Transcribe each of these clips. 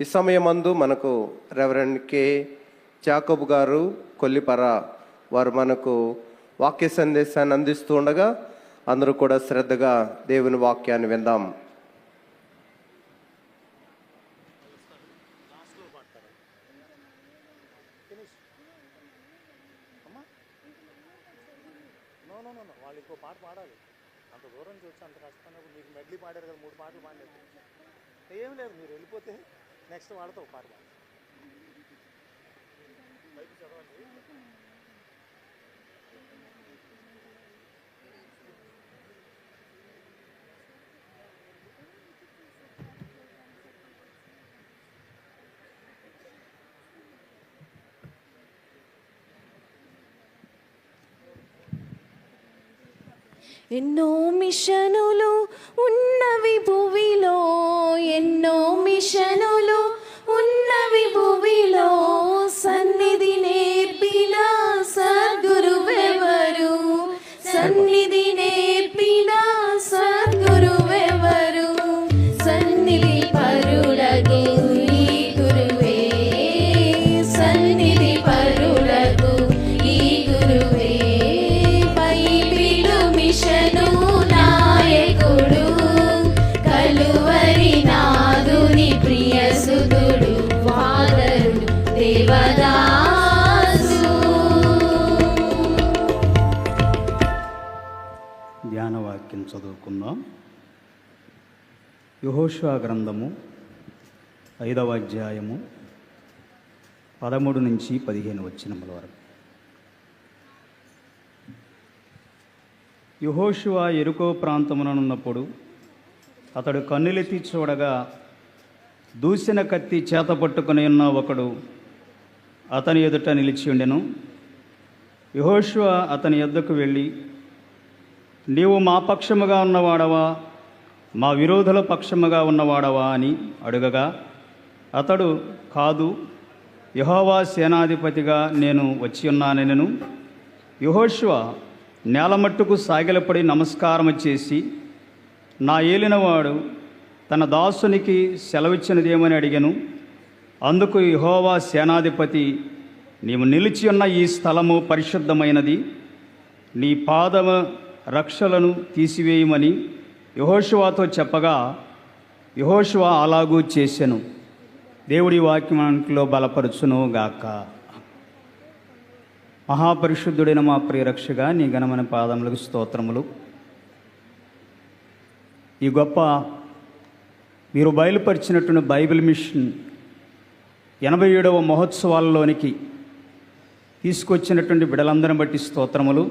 ఈ సమయమందు మనకు రెవరెండ్ కె జాకబ్ గారు కొల్లిపర వారు మనకు వాక్య సందేశాన్ని అందిస్తూ ఉండగా అందరూ కూడా శ్రద్ధగా దేవుని వాక్యాన్ని విందాం. వాళ్ళు ఇంకో పాట పాడాలి, అంత దూరం నుంచి వచ్చి అంత కష్టంగా మీకు మెడ్లీ పాడారు కదా, 3 పాటలు పాడలేదు. ఏం లేదు, మీరు వెళ్ళిపోతే నెక్స్ట్ వాళ్ళతో ఒక పాట పాడాలి. ఎన్నో మిషనులు ఉన్నవి భువిలో, ఎన్నో మిషనులు ఉన్నవి భువిలో, సన్నిధి నేర్పిన సద్గురువెవరు, సన్నిధి నేర్పిన సద్గురువెవరు, సన్నిధి పరులకు ఈ గురువే, సన్నిధి పరులకు ఈ గురువే, మిషను నాయకుడు, కలువరి నాదుని ప్రియసుతుడు, ఫాదరు దేవదాసు. ధ్యానవాక్యం చదువుకుందాం. యెహోషువ గ్రంథము 5వ అధ్యాయము 13 నుంచి 15 వచనముల వరకు. యెహోషువ యెరికో ప్రాంతముననున్నప్పుడు అతడు కన్నులెత్తి చూడగా దూసిన కత్తి చేత పట్టుకుని ఉన్న ఒకడు అతని ఎదుట నిలిచి ఉండెను. యెహోషువ అతని యొద్దకు వెళ్ళి, నీవు మా పక్షముగా ఉన్నవాడవా, మా విరోధుల పక్షముగా ఉన్నవాడవా అని అడుగగా అతడు, కాదు, యెహోవా సేనాధిపతిగా నేను వచ్చి ఉన్నానెనను. యెహోషువ నేలమట్టుకు సాగిలపడి నమస్కారం చేసి, నా ఏలినవాడు తన దాసునికి సెలవిచ్చినదేమని అడిగాను. అందుకు యెహోవా సేనాధిపతి, నీవు నిలిచి ఉన్న ఈ స్థలము పరిశుద్ధమైనది, నీ పాదమ రక్షలను తీసివేయమని యెహోషువతో చెప్పగా యెహోషువ అలాగూ చేసెను. దేవుడి వాక్యంలో బలపరచును గాక. మహాపరిశుద్ధుడైన మా ప్రియరక్షగా నీ ఘనమైన పాదములకు స్తోత్రములు. ఈ గొప్ప మీరు బయలుపరిచినటువంటి బైబిల్ మిషన్ 87వ మహోత్సవాల్లోనికి తీసుకొచ్చినటువంటి బిడలందరిని బట్టి స్తోత్రములు.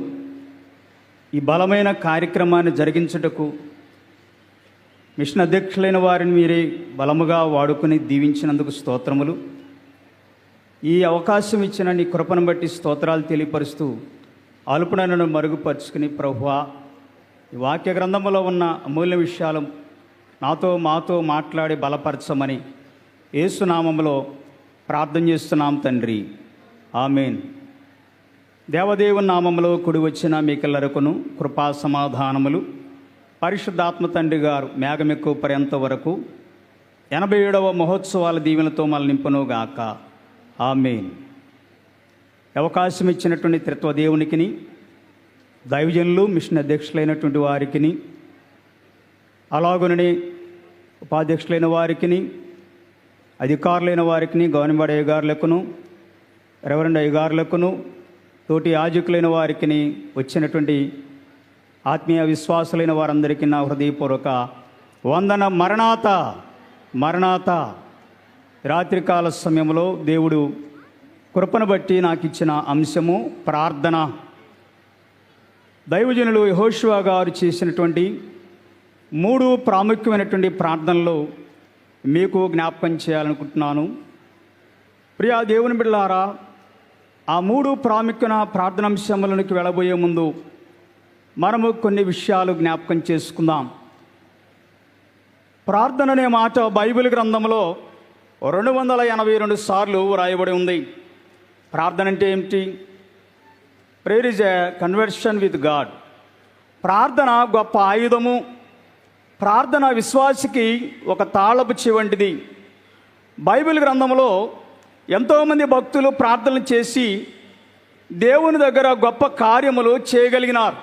ఈ బలమైన కార్యక్రమాన్ని జరిగించుటకు మిషన్ అధ్యక్షులైన వారిని మీరే బలముగా వాడుకుని దీవించినందుకు స్తోత్రములు. ఈ అవకాశం ఇచ్చిన నీ కృపను బట్టి స్తోత్రాలు తెలియపరుస్తూ అల్పునను మరుగుపరుచుకుని, ప్రభువా, ఈ వాక్య గ్రంథంలో ఉన్న అమూల్య విషయాలు మాతో మాట్లాడి బలపరచమని యేసునామములో ప్రార్థన చేస్తున్నాం తండ్రి, ఆమేన్. దేవదేవుని నామములో కూడి వచ్చిన మీకెల్లరకును కృపా సమాధానములు పరిశుద్ధాత్మ తండ్రి గారు మేఘమెక్కు పర్యంత వరకు 87వ మహోత్సవాల దీవెనతో మళ్ళీ నింపునుగాక, ఆమేన్. అవకాశం ఇచ్చినటువంటి త్రిత్వ దేవునికిని, దైవజనులు, మిషన్ అధ్యక్షులైనటువంటి వారికిని, అలాగునని ఉపాధ్యక్షులైన వారికిని, అధికారులైన వారికిని, గవర్నమెంట్ అయ్యగారులకును, రెవరెండ్ అయ్యగారులకును, తోటి యాజకులైన వారికిని, వచ్చినటువంటి ఆత్మీయ విశ్వాసులైన వారందరికీ నా హృదయపూర్వక వందన. మరణాత. రాత్రికాల సమయంలో దేవుడు కృపను బట్టి నాకు ఇచ్చిన అంశము ప్రార్థన. దైవజనులు యెహోషువ గారు చేసినటువంటి 3 ప్రాముఖ్యమైనటువంటి ప్రార్థనలు మీకు జ్ఞాపకం చేయాలనుకుంటున్నాను. ప్రియా దేవుని బిడ్డలారా, ఆ 3 ప్రాముఖ్యమైన ప్రార్థనాంశములకు వెళ్ళబోయే ముందు మనము కొన్ని విషయాలు జ్ఞాపకం చేసుకుందాం. ప్రార్థన అనే మాట బైబిల్ గ్రంథంలో 282 సార్లు వ్రాయబడి ఉంది. ప్రార్థన అంటే ఏమిటి? Prayer is a conversion with God. ప్రార్థన గొప్ప ఆయుధము. ప్రార్థన విశ్వాసికి ఒక తాళపు చెవి వంటిది. బైబిల్ గ్రంథంలో ఎంతోమంది భక్తులు ప్రార్థనలు చేసి దేవుని దగ్గర గొప్ప కార్యములు చేయగలిగినారు,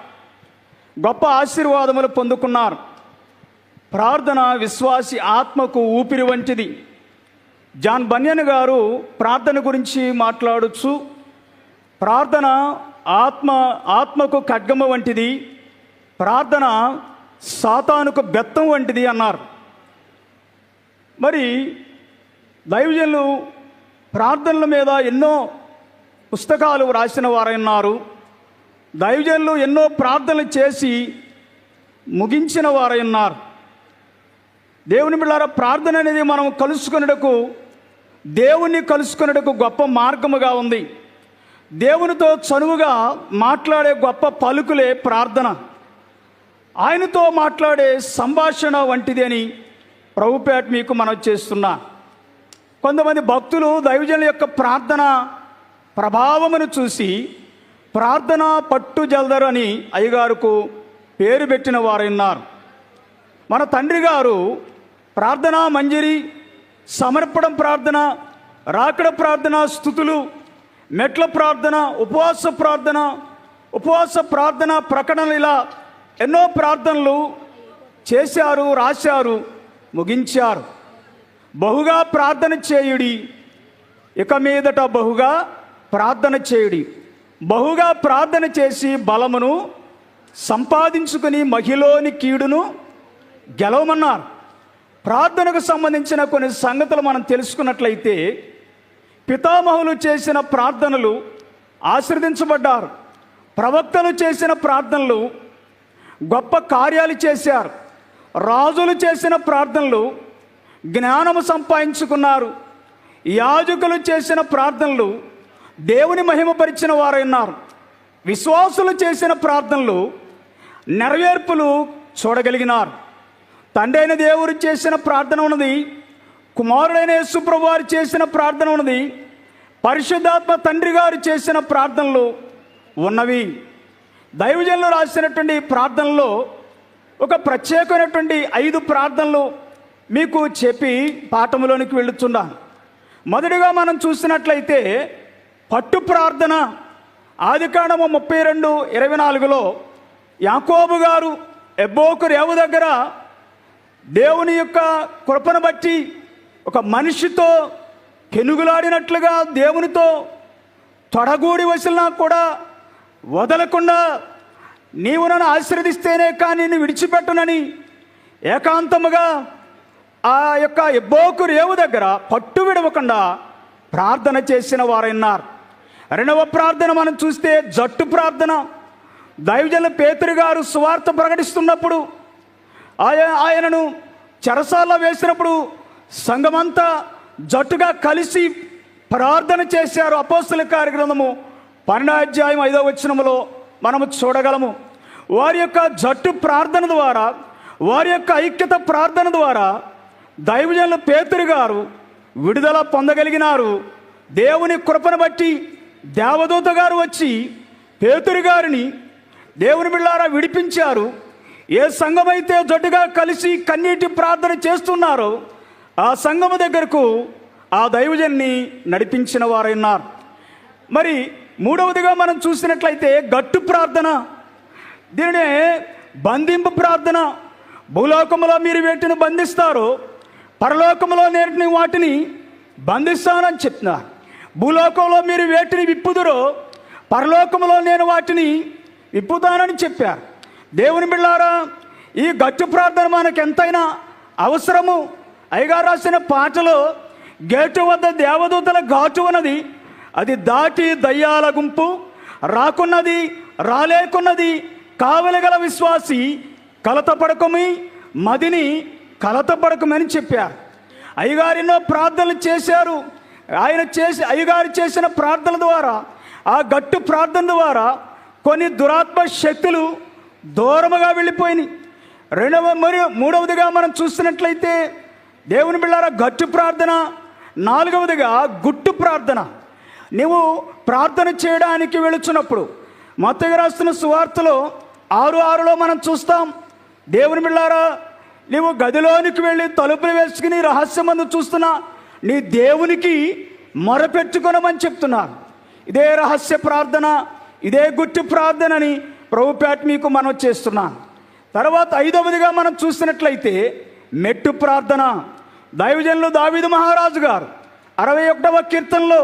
గొప్ప ఆశీర్వాదములు పొందుకున్నారు. ప్రార్థన విశ్వాసి ఆత్మకు ఊపిరి వంటిది. జాన్ బన్యన్ గారు ప్రార్థన గురించి మాట్లాడుచు ప్రార్థన ఆత్మకు ఖడ్గము వంటిది, ప్రార్థన సాతానుకు బెత్తం వంటిది అన్నారు. మరి దైవజనులు ప్రార్థనల మీద ఎన్నో పుస్తకాలు రాసిన వారైనారు. దైవజనులు ఎన్నో ప్రార్థనలు చేసి ముగించిన వారైనారు. దేవుని బిడ్డలారా, ప్రార్థన అనేది మనం దేవుణ్ణి కలుసుకొనుటకు గొప్ప మార్గముగా ఉంది. దేవునితో చనువుగా మాట్లాడే గొప్ప పలుకులే ప్రార్థన. ఆయనతో మాట్లాడే సంభాషణ వంటిది అని ప్రభుపేట మీకు మనం చేస్తున్నా. కొంతమంది భక్తులు దైవజనుల యొక్క ప్రార్థన ప్రభావమును చూసి ప్రార్థన పట్టు జల్దరు అని అయ్యగారుకు పేరు పెట్టిన వారున్నారు. మన తండ్రి గారు ప్రార్థనా మంజరి, సమర్పణం ప్రార్థన, రాకడ ప్రార్థన, స్తుతులు, మెట్ల ప్రార్థన, ఉపవాస ప్రార్థన ప్రకటనలు, ఇలా ఎన్నో ప్రార్థనలు చేశారు, రాశారు, ముగించారు. బహుగా ప్రార్థన చేయుడి, ఇక మీదట బహుగా ప్రార్థన చేయుడి. బహుగా ప్రార్థన చేసి బలమును సంపాదించుకుని మహిలోని కీడును గెలవమన్నారు. ప్రార్థనకు సంబంధించిన కొన్ని సంగతులు మనం తెలుసుకున్నట్లయితే పితామహులు చేసిన ప్రార్థనలు ఆశీర్వదించబడ్డారు. ప్రవక్తలు చేసిన ప్రార్థనలు గొప్ప కార్యాలు చేశారు. రాజులు చేసిన ప్రార్థనలు జ్ఞానము సంపాదించుకున్నారు. యాజకులు చేసిన ప్రార్థనలు దేవుని మహిమపరిచిన వారైనారు. విశ్వాసులు చేసిన ప్రార్థనలు నెరవేర్పులు చూడగలిగినారు. తండ్రి అయిన దేవుడు చేసిన ప్రార్థన ఉన్నది, కుమారుడైన యేసుప్రభువు వారు చేసిన ప్రార్థన ఉన్నది, పరిశుద్ధాత్మ తండ్రి గారు చేసిన ప్రార్థనలు ఉన్నవి. దైవజనులు రాసినటువంటి ప్రార్థనలో ఒక ప్రత్యేకమైనటువంటి 5 ప్రార్థనలు మీకు చెప్పి పాఠములోనికి వెళుతున్నాను. మొదటిగా మనం చూసినట్లయితే పట్టు ప్రార్థన. ఆదికాండము 32:24లో యాకోబు గారు ఎబ్బోకు రేవు దగ్గర దేవుని యొక్క కృపను బట్టి ఒక మనిషితో పెనుగులాడినట్లుగా దేవునితో తొడగూడి వసిలినా కూడా వదలకుండా నీవు నన్ను ఆశీర్వదిస్తేనే కానీ నేను విడిచిపెట్టనని ఏకాంతముగా ఆ యొక్క ఎబ్బోకు రేవు దగ్గర పట్టు విడవకుండా ప్రార్థన చేసిన వారైనారు. రెండవ ప్రార్థన మనం చూస్తే జట్టు ప్రార్థన. దైవజనులు పేతురు గారు సువార్త ప్రకటిస్తున్నప్పుడు ఆయనను చెరసాల్లో వేసినప్పుడు సంఘమంతా జట్టుగా కలిసి ప్రార్థన చేశారు. అపోస్తలుల కార్యగ్రంథము 12:5 మనము చూడగలము. వారి యొక్క జట్టు ప్రార్థన ద్వారా, వారి యొక్క ఐక్యత ప్రార్థన ద్వారా దైవజనులు పేతురు గారు విడుదల పొందగలిగినారు. దేవుని కృపను బట్టి దేవదూత గారు వచ్చి పేతురు గారిని దేవుని బిడ్డలారా విడిపించారు. ఏ సంఘమైతే జట్టుగా కలిసి కన్నీటి ప్రార్థన చేస్తున్నారో ఆ సంఘము దగ్గరకు ఆ దైవజన్ని నడిపించిన వారైనారు. మరి మూడవదిగా మనం చూసినట్లయితే గట్టు ప్రార్థన. దీనినే బంధింపు ప్రార్థన. భూలోకములో మీరు వేటిని బంధిస్తారో పరలోకములో నేను వాటిని బంధిస్తానని చెప్తున్నారు. భూలోకంలో మీరు వేటిని విప్పుదురో పరలోకములో నేను వాటిని విప్పుతానని చెప్పారు. దేవుని బిడ్డలారా, ఈ గట్టు ప్రార్థన మనకు ఎంతైనా అవసరము. అయ్యగారు రాసిన పాటలో గేటు వద్ద దేవదూతల ఘాటు ఉన్నది, అది దాటి దయ్యాల గుంపు రాకున్నది రాలేకున్నది, కావలిగల విశ్వాసి కలతపడకమి మదిని కలతపడకమని చెప్పారు. అయ్యగారు ఎన్నో ప్రార్థనలు చేశారు. అయ్యగారు చేసిన ప్రార్థన ద్వారా, ఆ గట్టు ప్రార్థన ద్వారా కొన్ని దురాత్మ శక్తులు దూరముగా వెళ్ళిపోయినాయి. మూడవదిగా మనం చూసినట్లయితే దేవుని బిళ్ళారా గట్టు ప్రార్థన. నాలుగవదిగా గుట్టు ప్రార్థన. నీవు ప్రార్థన చేయడానికి వెళుచున్నప్పుడు మత్తయి రాస్తున్న సువార్తలో 6:6లో మనం చూస్తాం. దేవుని బిళ్ళారా, నీవు గదిలోనికి వెళ్ళి తలుపులు వేసుకుని రహస్యమందు చూస్తున్నా నీ దేవునికి మొరపెట్టుకొనమని చెప్తున్నారు. ఇదే రహస్య ప్రార్థన, ఇదే గుట్టి ప్రార్థన అని ప్రభుపేట మీకు మనం చేస్తున్నాను. తర్వాత 5వదిగా మనం చూసినట్లయితే మెట్టు ప్రార్థన. దైవజనులు దావీదు మహారాజు గారు 61వ కీర్తనలో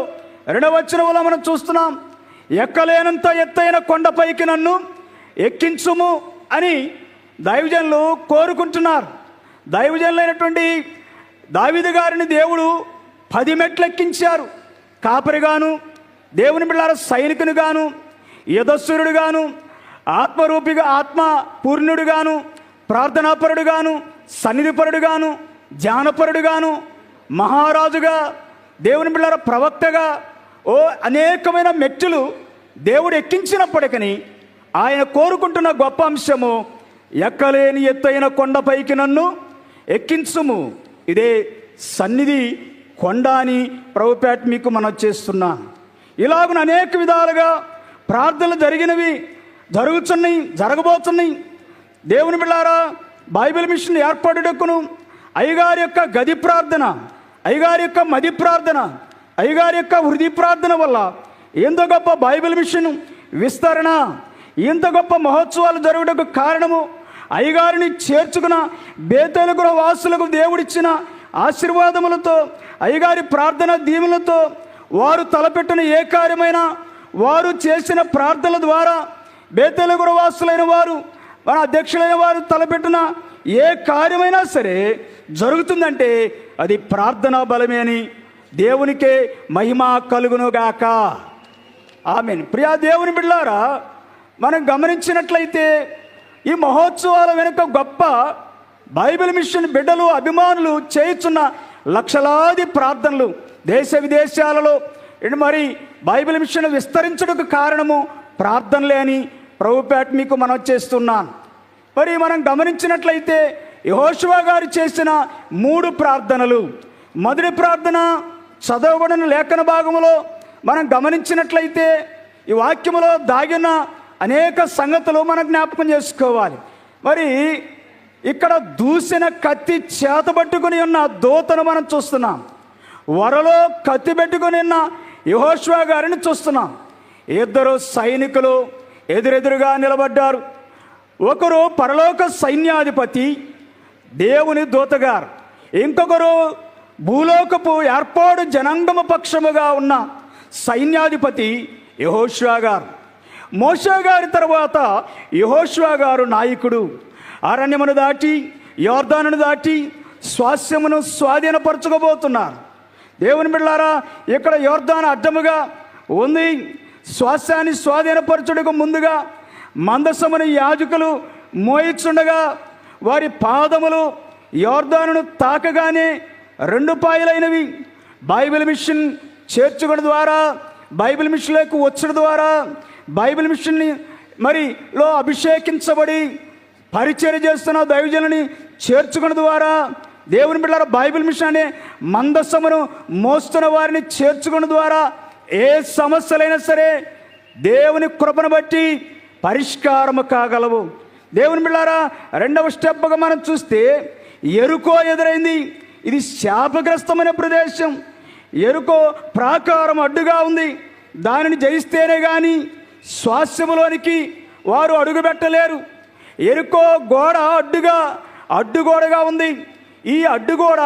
2వ వచనంలో మనం చూస్తున్నాం, ఎక్కలేనంత ఎత్తైన కొండపైకి నన్ను ఎక్కించుము అని దైవజనులు కోరుకుంటున్నారు. దైవజనులైనటువంటి దావీదు గారిని దేవుడు 10 మెట్లు ఎక్కించారు. కాపరిగాను, దేవుని బిడ్డల సైనికునిగాను, యథస్సురుడుగాను, ఆత్మరూపిగా ఆత్మ పూర్ణుడుగాను, ప్రార్థనాపరుడుగాను, సన్నిధిపరుడుగాను, ధ్యానపరుడుగాను, మహారాజుగా, దేవుని బిడ్డల ప్రవక్తగా అనేకమైన మెట్టులు దేవుడు ఎక్కించినప్పటికీ ఆయన కోరుకుంటున్న గొప్ప అంశము, ఎక్కలేని ఎత్తైన కొండపైకి నన్ను ఎక్కించుము. ఇదే సన్నిధి కొండ అని ప్రభుపేట మీకు మనం చేస్తున్నాను. ఇలాగున అనేక విధాలుగా ప్రార్థనలు జరిగినవి, జరుగుతున్నాయి, జరగబోతున్నాయి. దేవుని బిడ్డలారా, బైబిల్ మిషన్ ఏర్పాటుటకును అయ్యగారి యొక్క గది ప్రార్థన, అయ్యగారి యొక్క మది ప్రార్థన, అయ్యగారి యొక్క హృదయ ప్రార్థన వల్ల ఎంత గొప్ప బైబిల్ మిషన్ విస్తరణ, ఇంత గొప్ప మహోత్సవాలు జరుగుటకు కారణము అయ్యగారిని చేర్చుకున్న బేతేలు గృహ వాసులకు దేవుడిచ్చిన ఆశీర్వాదములతో, అయ్యగారి ప్రార్థన దీవులతో, వారు తలపెట్టిన ఏ కార్యమైనా, వారు చేసిన ప్రార్థనల ద్వారా బేతేలు గృహ వాసులైన వారు, మన అధ్యక్షులైన వారు తలపెట్టిన ఏ కార్యమైనా సరే జరుగుతుందంటే అది ప్రార్థనా బలమే అని దేవునికే మహిమ కలుగునుగాక. ఆమేన్. ప్రియా దేవుని బిడ్డలారా, మనం గమనించినట్లయితే ఈ మహోత్సవాల వెనుక గొప్ప బైబిల్ మిషన్ బిడ్డలు, అభిమానులు చేయుచున్న లక్షలాది ప్రార్థనలు దేశ విదేశాలలో మరి బైబిల్ మిషన్ విస్తరించడానికి కారణము ప్రార్థనలే అని ప్రభుపేట మీకు మనం చేస్తున్నాను. మరి మనం గమనించినట్లయితే యెహోషువ గారు చేసిన 3 ప్రార్థనలు. మొదటి ప్రార్థన చదవబడిన లేఖన భాగములో మనం గమనించినట్లయితే ఈ వాక్యములో దాగిన అనేక సంగతులు మనం జ్ఞాపకం చేసుకోవాలి. మరి ఇక్కడ దూసిన కత్తి చేతబట్టుకుని ఉన్న దూతను మనం చూస్తున్నాం. వరలో కత్తి పెట్టుకుని ఉన్న యెహోషువ గారిని చూస్తున్నాం. 2 సైనికులు ఎదురెదురుగా నిలబడ్డారు. ఒకరు పరలోక సైన్యాధిపతి దేవుని దూతగారు, ఇంకొకరు భూలోకపు ఏర్పాటు జనాంగమ పక్షముగా ఉన్న సైన్యాధిపతి యెహోషువ గారు. మోషే గారి తర్వాత యెహోషువ గారు నాయకుడు. అరణ్యమును దాటి, యోర్దానును దాటి స్వాస్యమును స్వాధీనపరచుకోబోతున్నారు. దేవుని బిడ్డలారా, ఇక్కడ యోర్దాను అడ్డముగా ఉంది. స్వాస్యాన్ని స్వాధీనపరచుటకు ముందుగా మందసమును యాజకులు మోయిచుండగా వారి పాదములు యోర్దానును తాకగానే 2 పాయలైనవి. బైబిల్ మిషన్ చేర్చుకోవడం ద్వారా, బైబిల్ మిషన్లోకి వచ్చడం ద్వారా, బైబిల్ మిషన్ని లో అభిషేకించబడి పరిచర్య చేస్తున్న దైవజనుని చేర్చుకోవడం ద్వారా, దేవుని బిడ్డలారా, బైబిల్ మిషన్ అనే మందసమును మోస్తున్న వారిని చేర్చుకోవడం ద్వారా ఏ సమస్యలైనా సరే దేవుని కృపను బట్టి పరిష్కారము కాగలవు. దేవుని బిడ్డలారా, 2వ స్టెప్గా మనం చూస్తే ఎరుకో ఎదురైంది. ఇది శాపగ్రస్తమైన ప్రదేశం. ఎరుకో ప్రాకారం అడ్డుగా ఉంది. దానిని జయిస్తేనే కానీ స్వాస్యములోనికి వారు అడుగుపెట్టలేరు. ఎరుకో గోడ అడ్డుగోడగా ఉంది. ఈ అడ్డుగోడ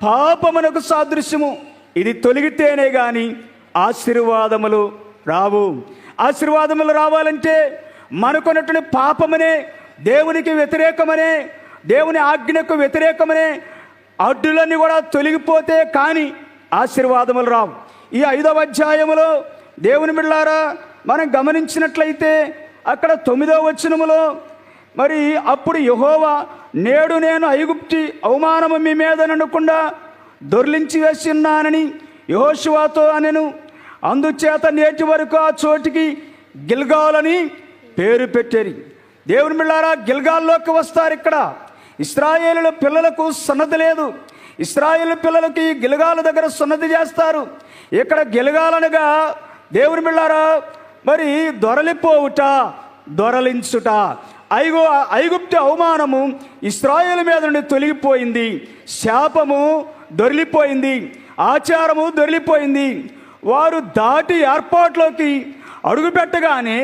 పాపమునకు సాదృశ్యము. ఇది తొలగితేనే కానీ ఆశీర్వాదములు రావు. ఆశీర్వాదములు రావాలంటే మనకున్నటువంటి పాపమనే, దేవునికి వ్యతిరేకమనే, దేవుని ఆజ్ఞకు వ్యతిరేకమనే అడ్డులన్నీ కూడా తొలగిపోతే కానీ ఆశీర్వాదములు రావు. ఈ 5వ అధ్యాయములో దేవుని బిడ్డలారా మనం గమనించినట్లయితే అక్కడ 9వ వచనములో మరి అప్పుడు యెహోవా, నేడు నేను ఐగుప్తి అవమానము మీ మీద నడకుండా దొర్లించి వేసి ఉన్నానని యెహోషువతో అనెను. అందుచేత నేటి వరకు ఆ చోటికి గిల్గాలని పేరు పెట్టారు. దేవుని బిడ్డలారా, గిల్గాల్లోకి వస్తారు. ఇక్కడ ఇశ్రాయేలు పిల్లలకు సన్నద్ధి లేదు. ఇశ్రాయేలు పిల్లలకి గిల్గాల దగ్గర సన్నద్ధి చేస్తారు. ఇక్కడ గిల్గాలనగా దేవుని బిడ్డలారా మరి దొరలిపోవుట, దొరలించుట. ఐగుప్తు అవమానము ఇశ్రాయేలు మీద నుండి తొలగిపోయింది. శాపము దొరిలిపోయింది. ఆచారము దొరికిపోయింది. వారు దాటి ఏర్పాట్లోకి అడుగుపెట్టగానే